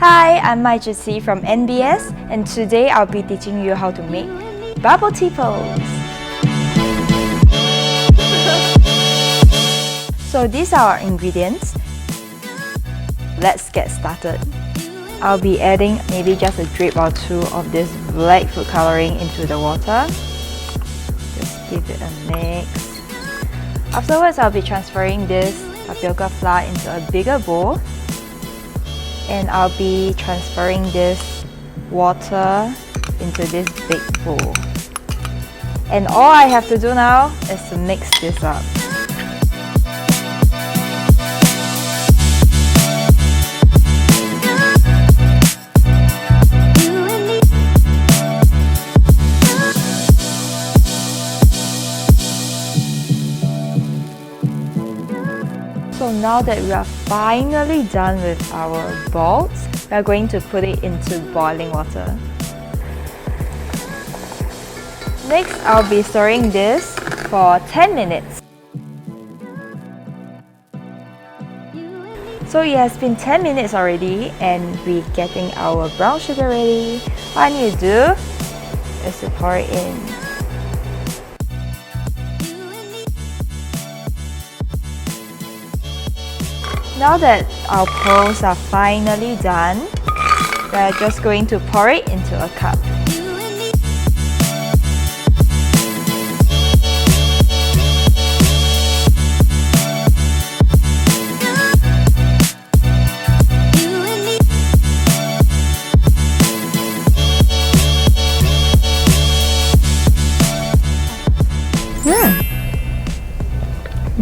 Hi, I'm NTUsg from NBS, and today I'll be teaching you how to make bubble tea pearls. So these are our ingredients. Let's get started. I'll be adding maybe just a drip or two of this black food coloring into the water. Just give it a mix. Afterwards, I'll be transferring this tapioca flour into a bigger bowl. And I'll be transferring this water into this big bowl. And all I have to do now is to mix this up. So now that we are finally done with our balls, we are going to put it into boiling water. Next, I'll be stirring this for 10 minutes. So it has been 10 minutes already and we're getting our brown sugar ready. What I need to do is to pour it in. Now that our pearls are finally done, we're just going to pour it into a cup.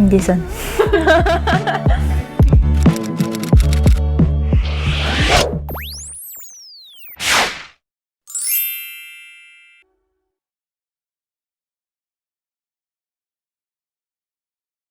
This one.